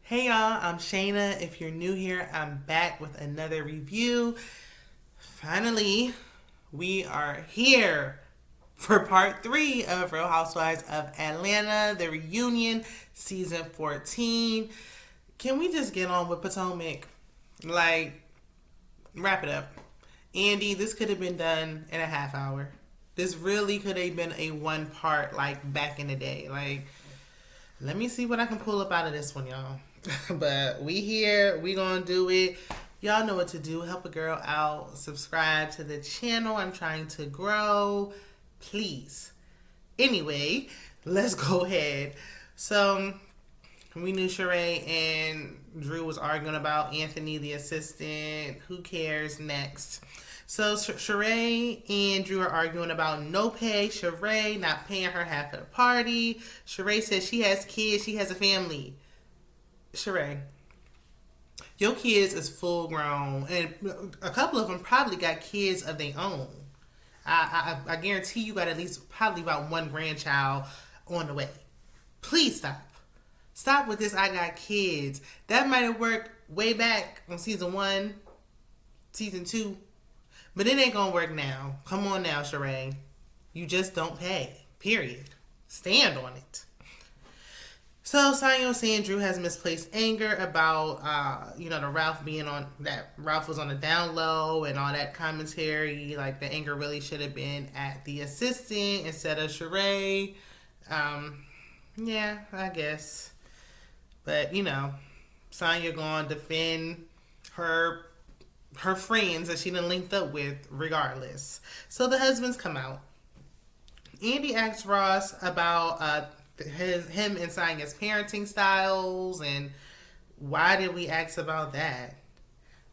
Hey y'all, I'm Shayna. If you're new here, I'm back with another review. Finally, we are here for part 3 of Real Housewives of Atlanta, the reunion, season 14. Can we just get on with Potomac? Like, wrap it up. Andy, this could have been done in a half hour. This really could have been a one part, like, back in the day. Like, let me see what I can pull up out of this one, y'all. But we here, we gonna do it. Y'all know what to do. Help a girl out. Subscribe to the channel. I'm trying to grow. Please. Anyway, let's go ahead. So we knew Sheree and Drew was arguing about Anthony, the assistant. Who cares? Next. So Sheree and Drew are arguing about no pay. Sheree not paying her half of the party. Sheree says she has kids. She has a family. Sheree, your kids is full grown, and a couple of them probably got kids of their own. I guarantee you got at least probably about one grandchild on the way. Please stop. Stop with this. I got kids. That might have worked way back on season 1, season 2, but it ain't gonna work now. Come on now, Sheree. You just don't pay. Period. Stand on it. So Sonya was saying Drew has misplaced anger about, the Ralph being on that Ralph was on the down low and all that commentary. Like the anger really should have been at the assistant instead of Sheree. Yeah, I guess. But Sonya gonna defend her friends that she done linked up with regardless. So the husbands come out. Andy asks Ross about him and Sonya's parenting styles, and why did we ask about that?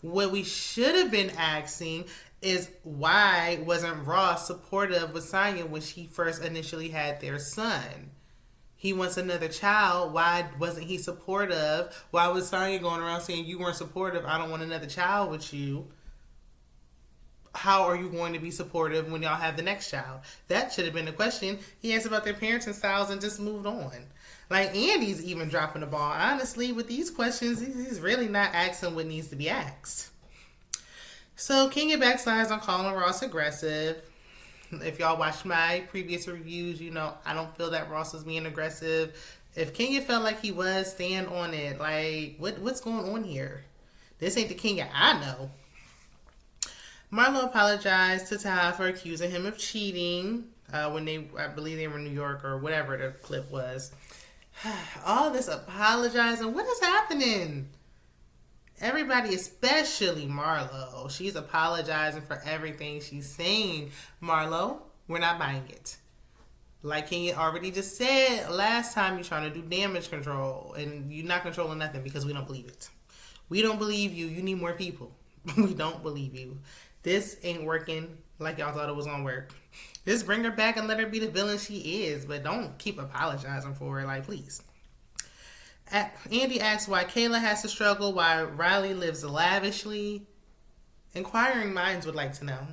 What we should have been asking is why wasn't Ross supportive with Sonya when she first initially had their son? He wants another child. Why wasn't he supportive? Why was Sonya going around saying you weren't supportive? I don't want another child with you. How are you going to be supportive when y'all have the next child? That should have been the question. He asked about their parenting styles and just moved on. Like, Andy's even dropping the ball. Honestly, with these questions, he's really not asking what needs to be asked. So, Kenya backslides on calling Ross aggressive. If y'all watched my previous reviews, I don't feel that Ross was being aggressive. If Kenya felt like he was, stand on it. Like, what's going on here? This ain't the Kenya I know. Marlo apologized to Ty for accusing him of cheating when I believe they were in New York or whatever the clip was. All this apologizing, what is happening? Everybody, especially Marlo, she's apologizing for everything she's saying. Marlo, we're not buying it. Like Kenya already just said last time, you're trying to do damage control and you're not controlling nothing because we don't believe it. We don't believe you. You need more people. We don't believe you. This ain't working like y'all thought it was gonna work. Just bring her back and let her be the villain she is, but don't keep apologizing for her, like, please. Andy asks why Kayla has to struggle, why Riley lives lavishly. Inquiring minds would like to know.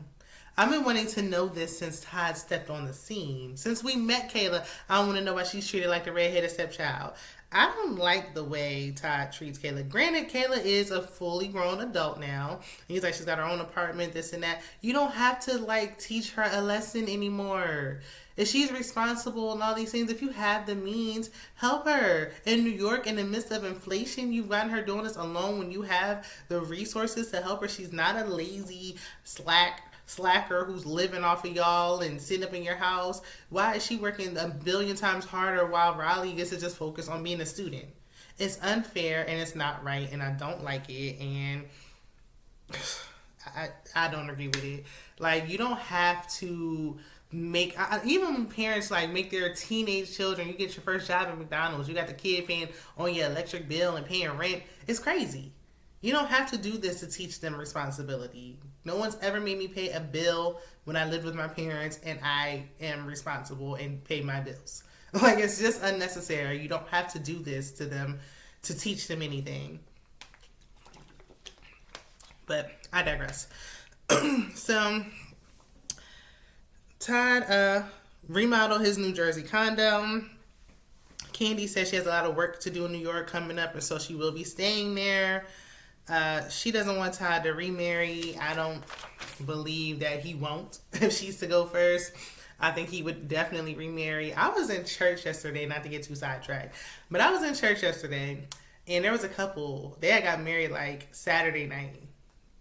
I've been wanting to know this since Todd stepped on the scene. Since we met Kayla, I want to know why she's treated like the redheaded stepchild. I don't like the way Todd treats Kayla. Granted, Kayla is a fully grown adult now. He's like, she's got her own apartment, this and that. You don't have to, teach her a lesson anymore. If she's responsible and all these things, if you have the means, help her. In New York, in the midst of inflation, you've gotten her doing this alone when you have the resources to help her. She's not a lazy, slacker who's living off of y'all and sitting up in your house. Why is she working a billion times harder while Riley gets to just focus on being a student? It's unfair and it's not right, and I don't like it, and I don't agree with it. You don't have to make, even when parents make their teenage children, you get your first job at McDonald's, you got the kid paying on your electric bill and paying rent. It's crazy. You don't have to do this to teach them responsibility. No one's ever made me pay a bill when I lived with my parents, and I am responsible and pay my bills. It's just unnecessary. You don't have to do this to them to teach them anything. But I digress. So Todd remodeled his New Jersey condo. Candy says she has a lot of work to do in New York coming up, and so she will be staying there. She doesn't want Todd to remarry. I don't believe that he won't. If she's to go first, I think he would definitely remarry. I was in church yesterday, not to get too sidetracked, but I was in church yesterday, and there was a couple. They had got married like Saturday night,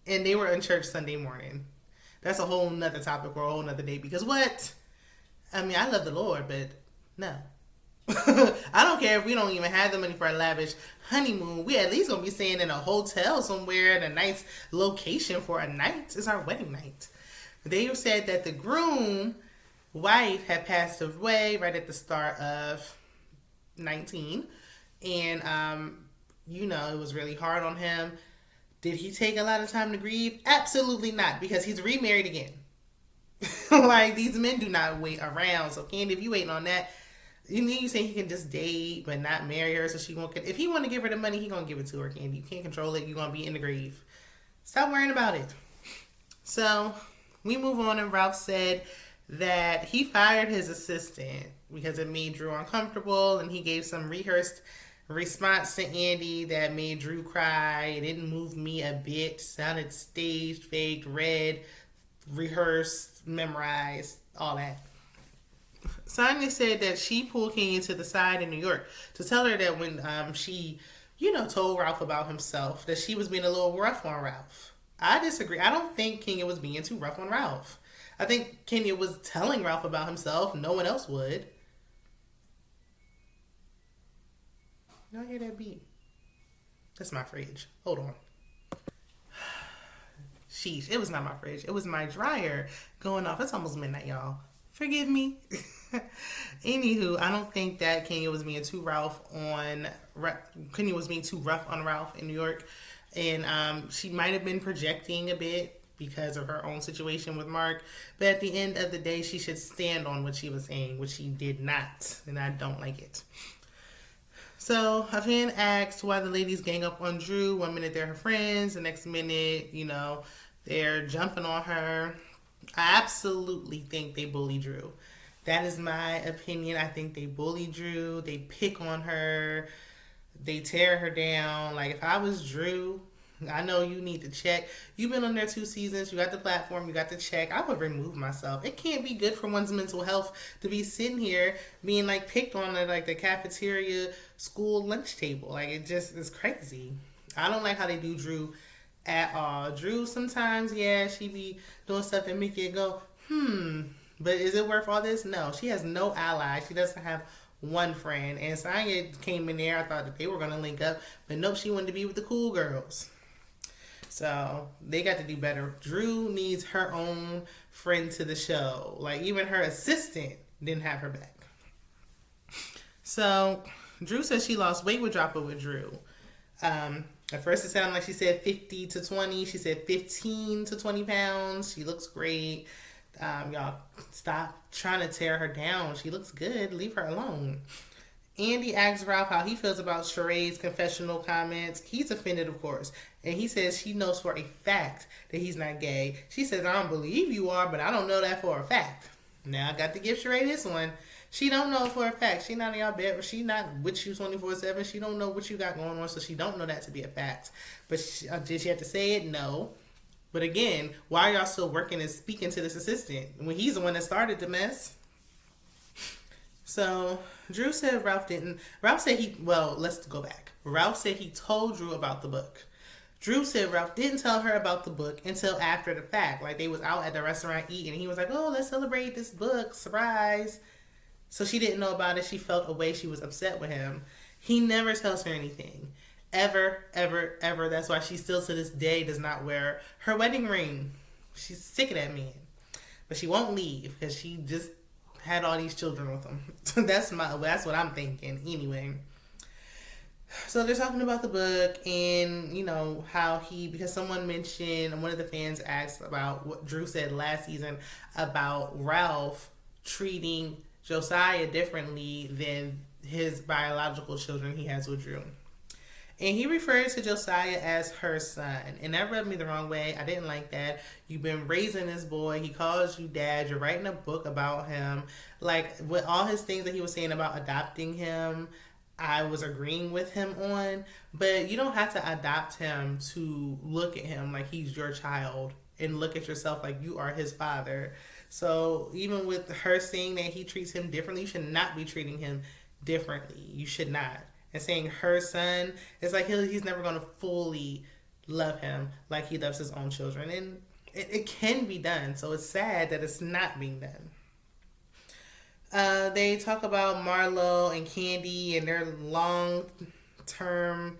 and they were in church Sunday morning. That's a whole nother topic for a whole nother day. Because what? I mean, I love the Lord, but no. I don't care if we don't even have the money for a lavish honeymoon. We at least gonna be staying in a hotel somewhere at a nice location for a night. It's our wedding night. They said that the groom wife had passed away right at the start of 19, and it was really hard on him. Did he take a lot of time to grieve? Absolutely not, because he's remarried again. Like, these men do not wait around. So Candy, if you waiting on that, you say he can just date but not marry her, so she won't get. If he want to give her the money, he gonna give it to her. Candy, you can't control it. You gonna be in the grave. Stop worrying about it. So we move on, and Ralph said that he fired his assistant because it made Drew uncomfortable, and he gave some rehearsed response to Andy that made Drew cry. It didn't move me a bit. Sounded staged, faked, read, rehearsed, memorized, all that. Sonia said that she pulled Kenya to the side in New York to tell her that when she, told Ralph about himself, that she was being a little rough on Ralph. I disagree. I don't think Kenya was being too rough on Ralph. I think Kenya was telling Ralph about himself. No one else would. Y'all hear that beat? That's my fridge. Hold on. Sheesh. It was not my fridge. It was my dryer going off. It's almost midnight, y'all. Forgive me. Anywho, I don't think that Kenya was being too rough on Ralph in New York, and she might have been projecting a bit because of her own situation with Mark. But at the end of the day, she should stand on what she was saying, which she did not, and I don't like it. So a fan asked why the ladies gang up on Drew. 1 minute they're her friends, the next minute, they're jumping on her. I absolutely think they bully Drew. That is my opinion. I think they bully Drew. They pick on her. They tear her down. Like, if I was Drew, I know you need to check. You've been on there 2 seasons. You got the platform. You got the check. I would remove myself. It can't be good for one's mental health to be sitting here being, like, picked on at, like, the cafeteria school lunch table. Like, it just is crazy. I don't like how they do Drew at all. Drew, sometimes, she be doing stuff that make you go, but is it worth all this? No, she has no ally. She doesn't have one friend. And Sonya came in there. I thought that they were going to link up, but nope, she wanted to be with the cool girls. So they got to do better. Drew needs her own friend to the show. Like, even her assistant didn't have her back. So Drew says she lost weight with Drop It with Drew. At first it sounded like she said 50 to 20. She said 15 to 20 pounds. She looks great. Y'all stop trying to tear her down. She looks good. Leave her alone. Andy asks Ralph how he feels about Sheree's confessional comments. He's offended, of course. And he says she knows for a fact that he's not gay. She says, I don't believe you are, but I don't know that for a fact. Now, I got to give Sheree this one. She don't know for a fact. She not in y'all bed. She not with you 24/7. She don't know what you got going on, so she don't know that to be a fact. But did she have to say it? No. But again, why are y'all still working and speaking to this assistant when he's the one that started the mess? So Drew said Ralph didn't. Ralph said let's go back. Ralph said he told Drew about the book. Drew said Ralph didn't tell her about the book until after the fact. Like, they was out at the restaurant eating, and he was like, oh, let's celebrate this book. Surprise. So she didn't know about it. She felt a way. She was upset with him. He never tells her anything. Ever, ever, ever. That's why she still to this day does not wear her wedding ring. She's sick of that man. But she won't leave because she just had all these children with him. That's what I'm thinking anyway. So they're talking about the book and, how because someone mentioned, one of the fans asked about what Drew said last season about Ralph treating Josiah differently than his biological children he has with Drew. And he referred to Josiah as her son. And that rubbed me the wrong way. I didn't like that. You've been raising this boy. He calls you dad. You're writing a book about him. Like, with all his things that he was saying about adopting him, I was agreeing with him on, but you don't have to adopt him to look at him like he's your child and look at yourself like you are his father. So even with her saying that he treats him differently, you should not be treating him differently. You should not. And saying her son, it's like he's never going to fully love him like he loves his own children. And it can be done. So it's sad that it's not being done. They talk about Marlo and Candy and their long term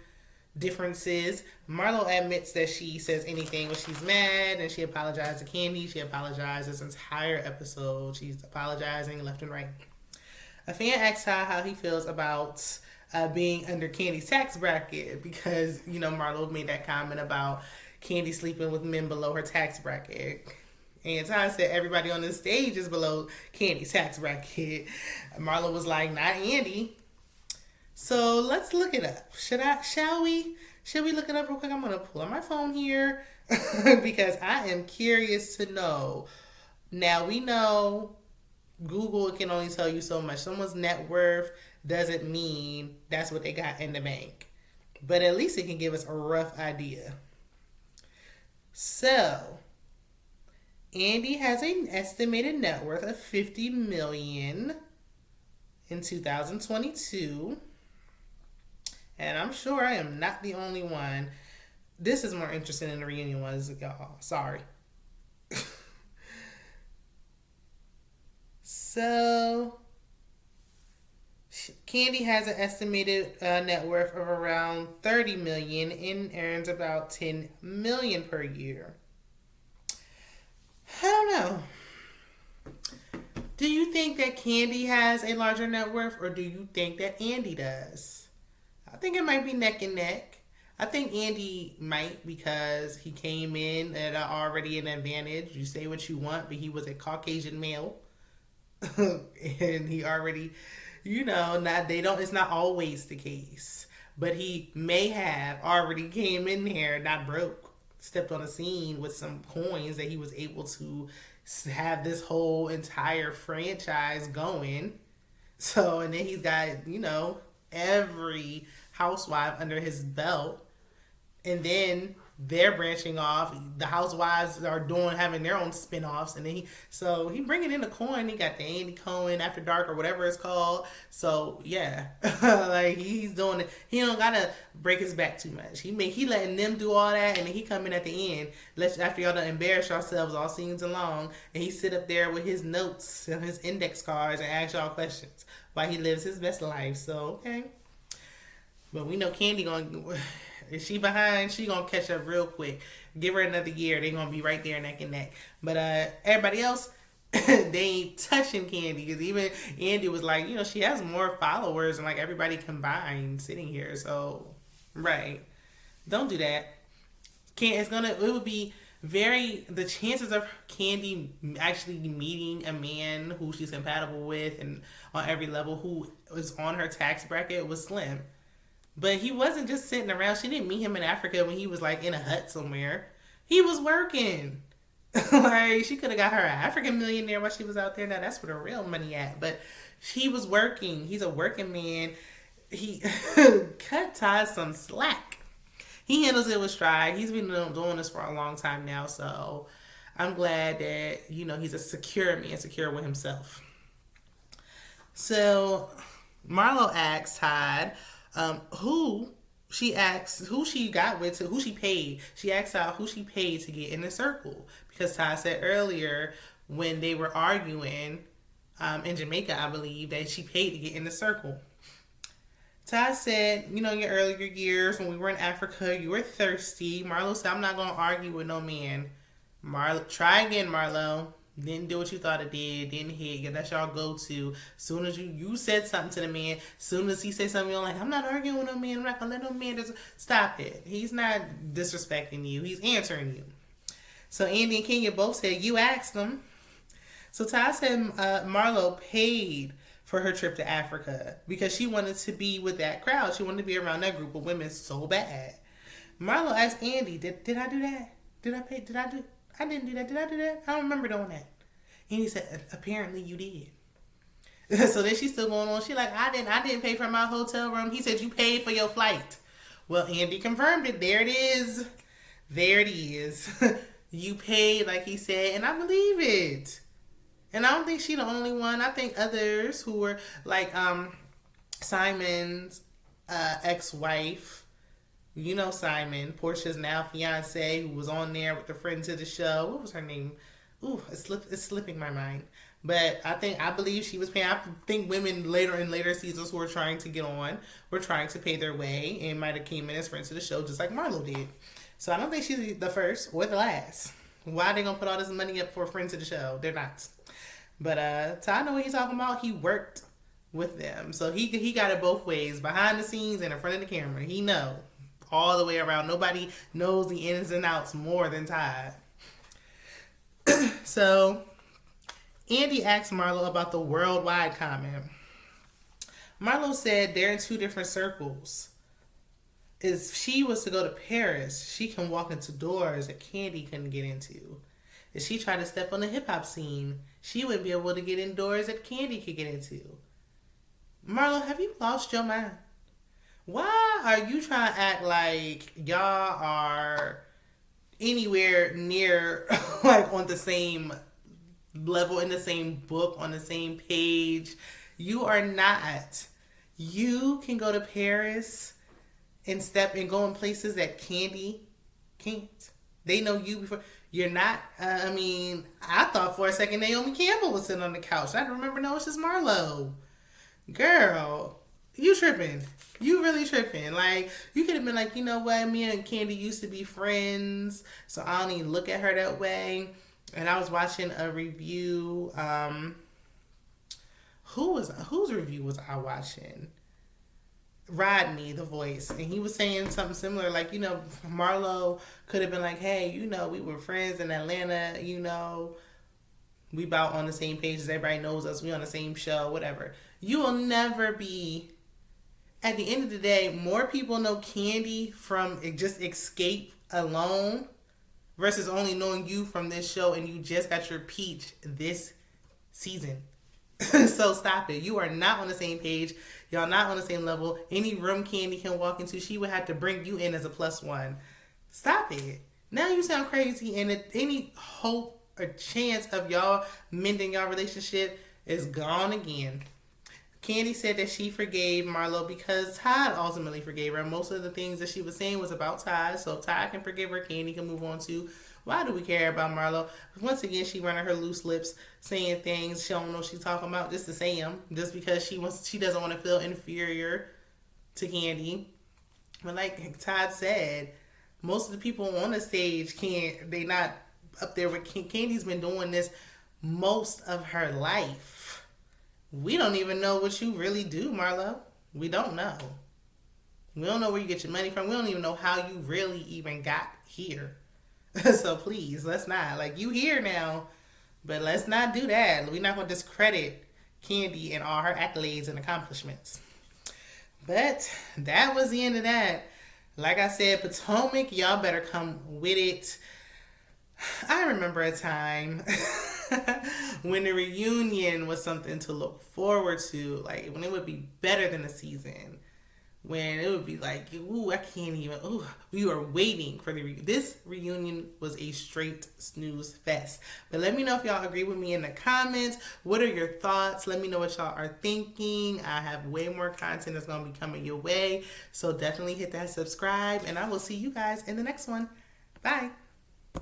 differences. Marlo admits that she says anything when she's mad, and she apologized to Candy. She apologized this entire episode. She's apologizing left and right. A fan asks how he feels about being under Candy's tax bracket because, Marlo made that comment about Candy sleeping with men below her tax bracket. And Ty said everybody on the stage is below Candy's tax bracket. Marlo was like, not Andy. So let's look it up. Shall we? Should we look it up real quick? I'm going to pull out my phone here because I am curious to know. Now, we know Google can only tell you so much. Someone's net worth doesn't mean that's what they got in the bank. But at least it can give us a rough idea. So, Andy has an estimated net worth of $50 million in 2022. And I'm sure I am not the only one. This is more interesting than the reunion was, y'all. Sorry. So, Candy has an estimated net worth of around $30 million and earns about $10 million per year. I don't know. Do you think that Candy has a larger net worth, or do you think that Andy does? I think it might be neck and neck. I think Andy might because he came in at already an advantage. You say what you want, but he was a Caucasian male. And he already, it's not always the case. But he may have already came in there, not broke, stepped on the scene with some coins that he was able to have this whole entire franchise going. So, and then he's got, every housewife under his belt. And then they're branching off. The housewives are having their own spinoffs. And then he bringing in the coin. He got the Andy Cohen After Dark or whatever it's called. So yeah, like he's doing it. He don't gotta break his back too much. He letting them do all that, and then he come in at the end. After y'all done embarrass yourselves all season long, and he sit up there with his notes and his index cards and ask y'all questions while he lives his best life. So okay, but we know Candy if she behind, she gonna catch up real quick. Give her another year, they gonna be right there neck and neck. But everybody else, they ain't touching Candy because even Andy was like, she has more followers than like everybody combined sitting here. So, right, don't do that. It would be the chances of Candy actually meeting a man who she's compatible with and on every level who is on her tax bracket was slim. But he wasn't just sitting around. She didn't meet him in Africa when he was like in a hut somewhere. He was working. Like she could have got her an African millionaire while she was out there. Now that's where the real money at. But he was working. He's a working man. He cut Ty some slack. He handles it with stride. He's been doing this for a long time now. So I'm glad that, he's a secure man, secure with himself. So Marlo asks Todd, who she paid. She asked out who she paid to get in the circle. Because Ty said earlier when they were arguing in Jamaica, I believe, that she paid to get in the circle. Ty said, in your earlier years when we were in Africa, you were thirsty. Marlo said, I'm not going to argue with no man. Try again, Marlo. Didn't do what you thought it did. Didn't hit. That's y'all go to. Soon as you said something to the man, soon as he said something, you're like, I'm not arguing with no man. I'm not going to let no man stop it. He's not disrespecting you. He's answering you. So Andy and Kenya both said, you asked him. So Ty said Marlo paid for her trip to Africa because she wanted to be with that crowd. She wanted to be around that group of women so bad. Marlo asked Andy, did I do that? Did I pay? I didn't do that. Did I do that? I don't remember doing that. And he said, apparently you did. So then she's still going on. She like, I didn't pay for my hotel room. He said you paid for your flight. Well, Andy confirmed it. There it is. There it is. You paid like he said, and I believe it. And I don't think she's the only one. I think others who were like Simon's ex-wife. You know Simon, Portia's now fiance, who was on there with the friends of the show. What was her name? Ooh, it's slipping my mind. But I believe she was paying. I think women in later seasons who were trying to get on were trying to pay their way and might have came in as friends to the show, just like Marlo did. So I don't think she's the first or the last. Why are they gonna put all this money up for friends to the show? They're not. But Todd know what he's talking about. He worked with them, so he got it both ways, behind the scenes and in front of the camera. He know all the way around. Nobody knows the ins and outs more than Todd. So Andy asked Marlo about the worldwide comment. Marlo said they're in two different circles. If she was to go to Paris, she can walk into doors that Candy couldn't get into. If she tried to step on the hip hop scene, she wouldn't be able to get in doors that Candy could get into. Marlo, have you lost your mind? Why are you trying to act like y'all are anywhere near like on the same level, in the same book, on the same page? You are not. You can go to Paris and go in places that Candy can't. They know you before. You're not. I thought for a second Naomi Campbell was sitting on the couch. I remember, no, it's just Marlo. Girl, you tripping. You really tripping. Like, you could have been like, you know what? Me and Candy used to be friends, so I don't even look at her that way. And I was watching a review. Whose review was I watching? Rodney, The Voice, and he was saying something similar, like, Marlo could have been like, hey, we were friends in Atlanta, we about on the same page as everybody knows us, we on the same show, whatever. You will never be, at the end of the day, more people know Candy from just Escape alone versus only knowing you from this show, and you just got your peach this season. So stop it. You are not on the same page. Y'all not on the same level. Any room Candy can walk into, she would have to bring you in as a +1. Stop it. Now you sound crazy, and any hope or chance of y'all mending y'all relationship is gone again. Candy said that she forgave Marlo because Todd ultimately forgave her. Most of the things that she was saying was about Todd. So if Todd can forgive her, Candy can move on too. Why do we care about Marlo? Once again, she running her loose lips, saying things she don't know what she's talking about just to say them, just because she doesn't want to feel inferior to Candy. But like Todd said, most of the people on the stage they not up there with Candy's been doing this most of her life. We don't even know what you really do, Marlo. We don't know. We don't know where you get your money from. We don't even know how you really even got here. So please, let's not. Like, you here now, but let's not do that. We're not going to discredit Candy and all her accolades and accomplishments. But that was the end of that. Like I said, Potomac, y'all better come with it. I remember a time when the reunion was something to look forward to, like when it would be better than the season. When it would be like, ooh, I can't even, ooh, we were waiting for this reunion was a straight snooze fest. But let me know if y'all agree with me in the comments. What are your thoughts? Let me know what y'all are thinking. I have way more content that's going to be coming your way. So definitely hit that subscribe, and I will see you guys in the next one. Bye.